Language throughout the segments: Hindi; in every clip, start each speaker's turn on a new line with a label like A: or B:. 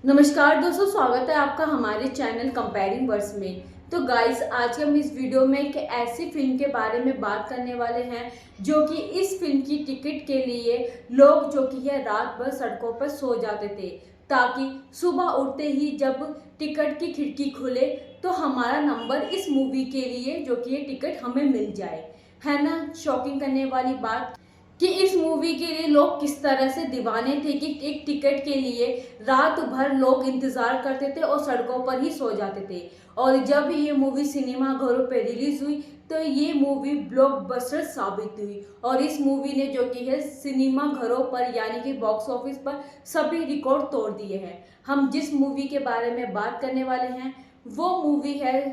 A: नमस्कार दोस्तों, स्वागत है आपका हमारे चैनल कंपेयरिंग वर्ड्स में। तो गाइस, आज हम इस वीडियो में एक ऐसी फिल्म के बारे में बात करने वाले हैं जो कि इस फिल्म की टिकट के लिए लोग जो कि है रात भर सड़कों पर सो जाते थे, ताकि सुबह उठते ही जब टिकट की खिड़की खुले तो हमारा नंबर इस मूवी के लिए जो कि ये टिकट हमें मिल जाए। है ना शॉकिंग करने वाली बात कि इस मूवी के लिए लोग किस तरह से दीवाने थे कि एक टिकट के लिए रात भर लोग इंतजार करते थे और सड़कों पर ही सो जाते थे। और जब ये मूवी सिनेमा घरों पे रिलीज हुई तो ये मूवी ब्लॉकबस्टर साबित हुई और इस मूवी ने जो कि है सिनेमा घरों पर यानी कि बॉक्स ऑफिस पर सभी रिकॉर्ड तोड़ दिए हैं। हम जिस मूवी के बारे में बात करने वाले हैं वो मूवी है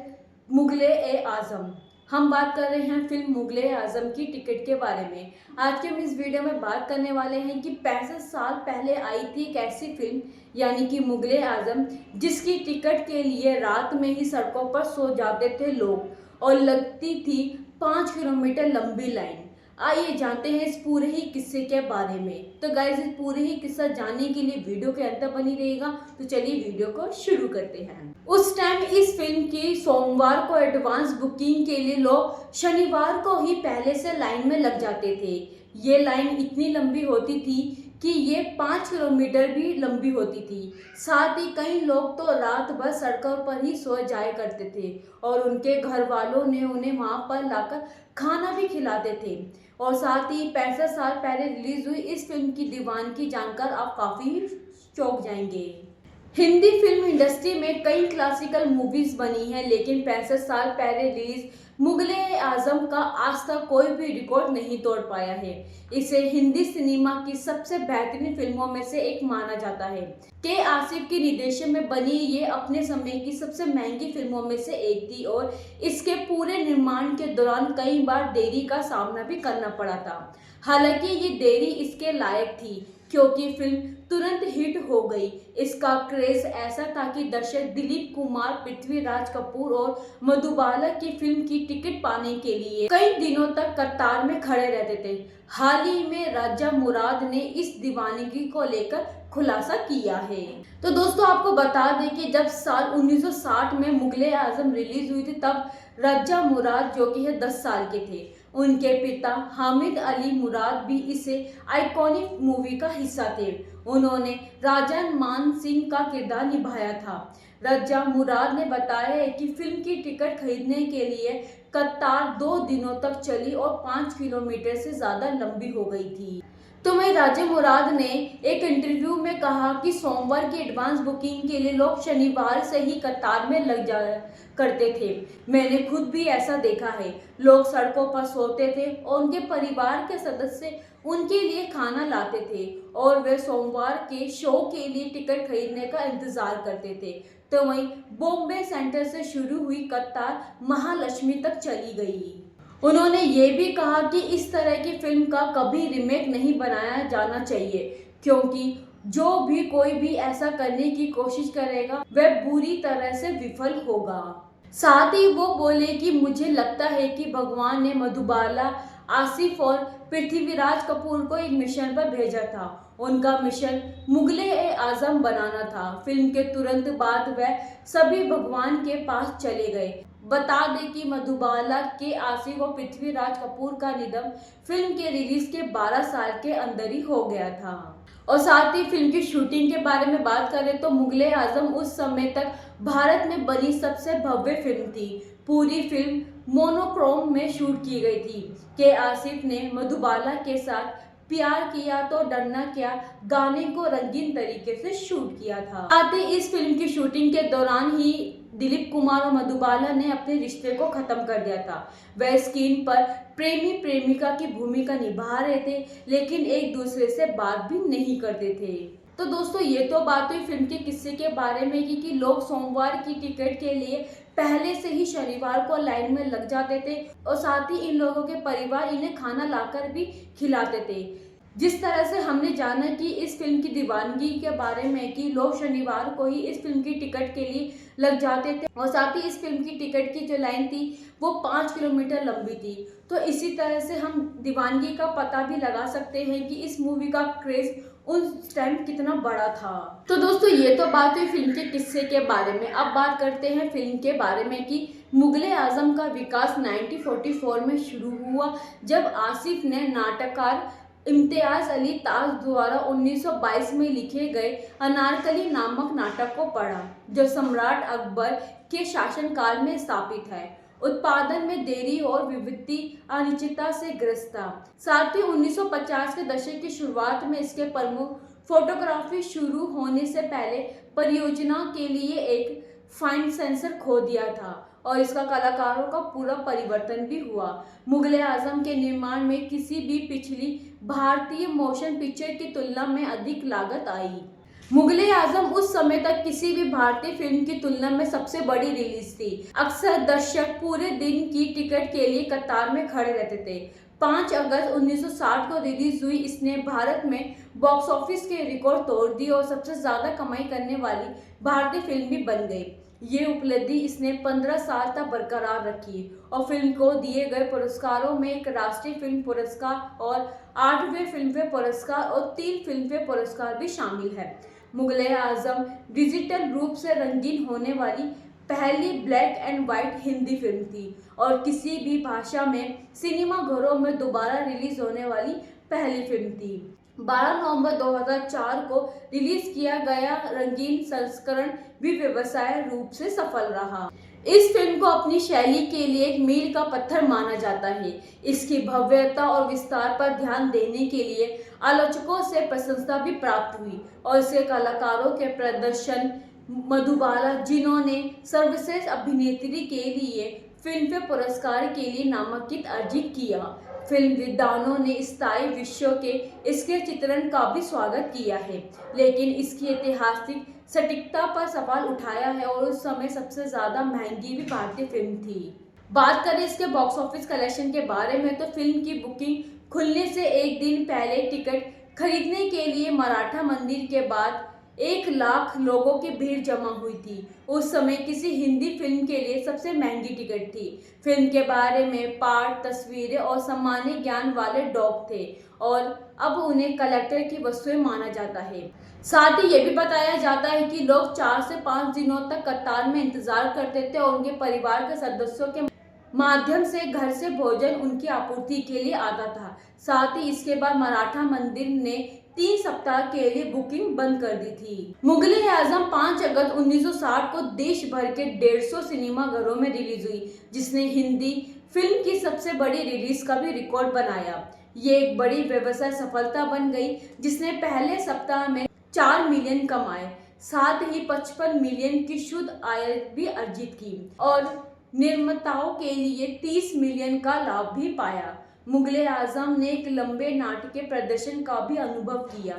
A: मुगले ए आजम। हम बात कर रहे हैं फिल्म मुगले आजम की टिकट के बारे में। आज के हम इस वीडियो में बात करने वाले हैं कि 65 साल पहले आई थी एक ऐसी फिल्म यानी कि मुगले आजम, जिसकी टिकट के लिए रात में ही सड़कों पर सो जाते थे लोग और लगती थी 5 किलोमीटर लंबी लाइन। आइए जानते हैं इस पूरे ही किस्से के बारे में। तो गाइस, इस पूरे ही किस्सा जानने के लिए वीडियो के अंत बनी रहेगा। तो चलिए वीडियो को शुरू करते हैं। उस टाइम इस फिल्म की सोमवार को एडवांस बुकिंग के लिए लोग शनिवार को ही पहले से लाइन में लग जाते थे। ये लाइन इतनी लंबी होती थी कि ये 5 किलोमीटर भी लंबी होती थी। साथ ही कई लोग तो रात भर सड़कों पर ही सो जाया करते थे और उनके घर वालों ने उन्हें वहां पर लाकर खाना भी खिलाते थे। और साथ ही 65 साल पहले रिलीज हुई इस फिल्म की दीवानगी जानकर आप काफी चौंक जाएंगे। हिंदी फिल्म इंडस्ट्री में कई क्लासिकल मूवीज बनी हैं, लेकिन 65 साल पहले रिलीज मुगले आजम का आज तक कोई भी रिकॉर्ड नहीं तोड़ पाया है। इसे हिंदी सिनेमा की सबसे बेहतरीन फिल्मों में से एक माना जाता है। के आसिफ के निर्देशन में बनी ये अपने समय की सबसे महंगी फिल्मों में से एक थी और इसके पूरे निर्माण के दौरान कई बार देरी का सामना भी करना पड़ा था। हालांकि ये देरी इसके लायक थी क्योंकि फिल्म तुरंत हिट हो गई। इसका क्रेज ऐसा था कि दर्शक दिलीप कुमार, पृथ्वीराज कपूर और मधुबाला की फिल्म की टिकट पाने के लिए कई दिनों तक कतार में खड़े रहते थे। हाल ही में राजा मुराद ने इस दीवानगी को लेकर खुलासा किया है। तो दोस्तों, आपको बता दें कि जब साल 1960 में मुगले आजम रिलीज हुई थी तब राजा मुराद जो कि है 10 साल के थे। उनके पिता हामिद अली मुराद भी इसे आइकॉनिक मूवी का हिस्सा थे। उन्होंने राजा मान सिंह का किरदार निभाया था। रज्जा मुराद ने बताया है कि फिल्म की टिकट खरीदने के लिए कतार 2 दिनों तक चली और 5 किलोमीटर से ज्यादा लंबी हो गई थी। तो वहीं राजा मुराद ने एक इंटरव्यू में कहा कि सोमवार की एडवांस बुकिंग के लिए लोग शनिवार से ही कतार में लग जाया करते थे। मैंने खुद भी ऐसा देखा है। लोग सड़कों पर सोते थे और उनके परिवार के सदस्य उनके लिए खाना लाते थे और वे सोमवार के शो के लिए टिकट खरीदने का इंतजार करते थे। तो वहीं बॉम्बे सेंटर से शुरू हुई कतार महालक्ष्मी तक चली गई। उन्होंने ये भी कहा कि इस तरह की फिल्म का कभी रीमेक नहीं बनाया जाना चाहिए क्योंकि जो भी कोई भी ऐसा करने की कोशिश करेगा वह बुरी तरह से विफल होगा। साथ ही वो बोले कि मुझे लगता है कि भगवान ने मधुबाला, आसिफ और पृथ्वीराज कपूर को एक मिशन पर भेजा था। उनका मिशन मुगले ए आजम बनाना था। फिल्म के तुरंत बाद वह सभी भगवान के पास चले गए। बता दें कि मधुबाला के आसिफ और पृथ्वीराज कपूर का निधन फिल्म के रिलीज के 12 साल के अंदर ही हो गया था। और साथ ही फिल्म की शूटिंग के बारे में बात करें तो मुगले आजम उस समय तक भारत में बनी सबसे भव्य फिल्म थी। पूरी फिल्म मोनोक्रोम में शूट की गई थी। के आसिफ ने मधुबाला के साथ प्यार किया तो डरना क्या गाने को रंगीन तरीके से शूट किया था। साथ ही इस फिल्म की शूटिंग के दौरान ही दिलीप कुमार और मधुबाला ने अपने रिश्ते को खत्म कर दिया था। वह स्क्रीन पर प्रेमी प्रेमिका की भूमिका निभा रहे थे लेकिन एक दूसरे से बात भी नहीं करते थे। तो दोस्तों, ये तो बात हुई फिल्म के किस्से के बारे में कि लोग सोमवार की टिकट के लिए पहले से ही शनिवार को लाइन में लग जाते थे और साथ ही इन लोगों के परिवार इन्हें खाना लाकर भी खिलाते थे। जिस तरह से हमने जाना कि इस फिल्म की दीवानगी के बारे में कि लोग शनिवार को ही इस फिल्म की टिकट के लिए लग जाते थे और साथ ही इस फिल्म की टिकट की जो लाइन थी वो 5 किलोमीटर लंबी थी। तो इसी तरह से हम दीवानगी का पता भी लगा सकते हैं कि इस मूवी का क्रेज उस टाइम कितना बड़ा था। तो दोस्तों ये तो बात हुई फिल्म के किस्से के बारे में। अब बात करते हैं फिल्म के बारे में कि मुगले आजम का विकास 1944 में शुरू हुआ, जब आसिफ ने नाटककार इम्तियाज अली ताज द्वारा 1922 में लिखे गए अनारकली नामक नाटक को पढ़ा, जो सम्राट अकबर के शासनकाल में स्थापित है। उत्पादन में देरी और विविधि अनिश्चितता से ग्रस्त था। साथ ही 1950 के दशक की शुरुआत में इसके प्रमुख फोटोग्राफी शुरू होने से पहले परियोजना के लिए एक फाइन सेंसर खो दिया था और इसका कलाकारों का पूरा परिवर्तन भी हुआ। मुगले आजम के निर्माण में किसी भी पिछली भारतीय मोशन पिक्चर की तुलना में अधिक लागत आई। मुगले आजम उस समय तक किसी भी भारतीय फिल्म की तुलना में सबसे बड़ी रिलीज थी। अक्सर दर्शक पूरे दिन की टिकट के लिए कतार में खड़े रहते थे। 5 अगस्त 1960 को रिलीज हुई इसने भारत में बॉक्स ऑफिस के रिकॉर्ड तोड़ दिए और सबसे ज्यादा कमाई करने वाली भारतीय फिल्म भी बन गई। ये उपलब्धि इसने 15 साल तक बरकरार रखी और फिल्म को दिए गए पुरस्कारों में एक राष्ट्रीय फिल्म पुरस्कार और 8वें फिल्मफेयर पुरस्कार और 3 फिल्मफेयर पुरस्कार भी शामिल है। मुगले आजम डिजिटल रूप से रंगीन होने वाली पहली black and white Hindi film थी और किसी भी भाषा में सिनेमा घरों में दोबारा रिलीज होने वाली पहली फिल्म थी। 12 नवंबर 2004 को रिलीज किया गया रंगीन संस्करण भी व्यवसाय रूप से सफल रहा। इस फिल्म को अपनी शैली के लिए एक मील का पत्थर माना जाता है। इसकी भव्यता और विस्तार पर ध्यान देने के लिए आलोचकों से प्रशंसा भी प्राप्त हुई और इसके कलाकारों के प्रदर्शन मधुबाला, जिन्होंने सर्वश्रेष्ठ अभिनेत्री के लिए फिल्मफेयर पुरस्कार के लिए नामांकित अर्जित किया। फिल्म विद्वानों ने स्थायी विश्व के इसके चित्रण का भी स्वागत किया है, लेकिन इसकी ऐतिहासिक सटीकता पर सवाल उठाया है और उस समय सबसे ज्यादा महंगी भी भारतीय फिल्म थी। बात करें इसके बॉक्स ऑफिस कलेक्शन के बारे में तो फिल्म की बुकिंग खुलने से एक दिन पहले टिकट खरीदने के लिए मराठा मंदिर के बाद 1 लाख लोगों की भीड़ जमा हुई थी। उस समय किसी हिंदी फिल्म के लिए सबसे महंगी टिकट थी। फिल्म के बारे में पाठ, तस्वीरें और सामान्य ज्ञान वाले डॉग थे और अब उन्हें कलेक्टर की वस्तुएं माना जाता है। साथ ही ये भी बताया जाता है कि लोग 4 से 5 दिनों तक कतार में इंतजार करते थे और उनके परिवार के सदस्यों के माध्यम से घर से भोजन उनकी आपूर्ति के लिए आता था। साथ ही इसके बाद मराठा मंदिर ने 3 सप्ताह के लिए बुकिंग बंद कर दी थी। मुगले आजम 5 अगस्त 1960 को देश भर के 150 सिनेमा घरों में रिलीज हुई, जिसने हिंदी फिल्म की सबसे बड़ी रिलीज का भी रिकॉर्ड बनाया। ये एक बड़ी व्यवसाय सफलता बन गई, जिसने पहले सप्ताह में 4 मिलियन कमाए, साथ ही 55 मिलियन की शुद्ध आय भी अर्जित की और निर्माताओं के लिए 30 मिलियन का लाभ भी पाया। मुगले आजम ने एक लंबे नाटकीय प्रदर्शन का भी अनुभव किया।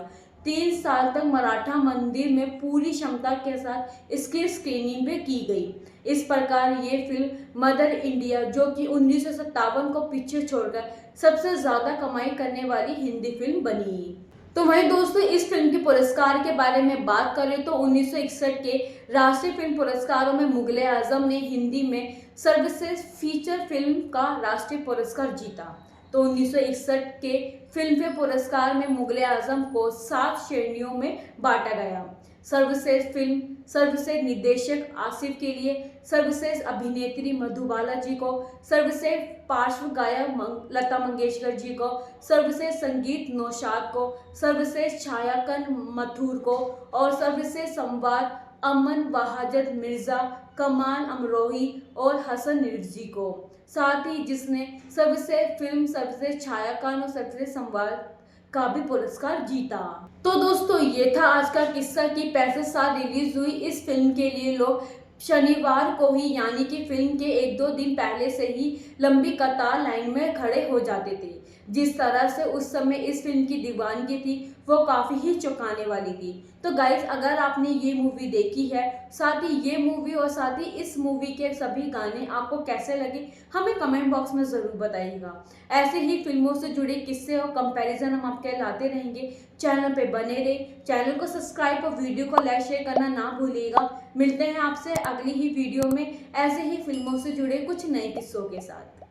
A: 3 साल तक मराठा मंदिर में पूरी क्षमता के साथ इसकी स्क्रीनिंग भी की गई। इस प्रकार ये फिल्म मदर इंडिया, जो कि 1957 को पीछे छोड़कर सबसे ज्यादा कमाई करने वाली हिंदी फिल्म बनी। तो वहीं दोस्तों इस फिल्म के पुरस्कार के बारे में बात करें तो 1961 के राष्ट्रीय फिल्म पुरस्कारों में मुगले आजम ने हिंदी में सर्वश्रेष्ठ फीचर फिल्म का राष्ट्रीय पुरस्कार जीता। तो 1961 के फिल्मफेयर पुरस्कार में मुगले आजम को 7 श्रेणियों में बांटा गया। सर्वश्रेष्ठ फिल्म, सर्वश्रेष्ठ निर्देशक आसिफ के लिए, सर्वश्रेष्ठ अभिनेत्री मधुबाला जी को, सर्वश्रेष्ठ पार्श्व गायक लता मंगेशकर जी को, सर्वश्रेष्ठ संगीत नौशाद को, सर्वश्रेष्ठ छायांकन मथुर को और सर्वश्रेष्ठ संवाद अमन बहादुर मिर्जा, कमाल अमरोही और हसन रिजवी को। साथ ही जिसने सर्वश्रेष्ठ फिल्म, सर्वश्रेष्ठ छायांकन और सर्वश्रेष्ठ संवाद का भी पुरस्कार जीता। तो दोस्तों ये था आज का किस्सा कि 65 साल रिलीज हुई इस फिल्म के लिए लोग शनिवार को ही, यानी कि फिल्म के 1-2 दिन पहले से ही लंबी कतार लाइन में खड़े हो जाते थे। जिस तरह से उस समय इस फिल्म की दीवानगी थी वो काफ़ी ही चौंकाने वाली थी। तो गाइज अगर आपने ये मूवी देखी है, साथ ही ये मूवी और साथ ही इस मूवी के सभी गाने आपको कैसे लगे हमें कमेंट बॉक्स में ज़रूर बताइएगा। ऐसे ही फिल्मों से जुड़े किस्से और कंपैरिजन हम आपके लाते रहेंगे। चैनल पे बने रहे, चैनल को सब्सक्राइब और वीडियो को लाइक शेयर करना ना भूलिएगा। मिलते हैं आपसे अगली ही वीडियो में ऐसे ही फिल्मों से जुड़े कुछ नए किस्सों के साथ।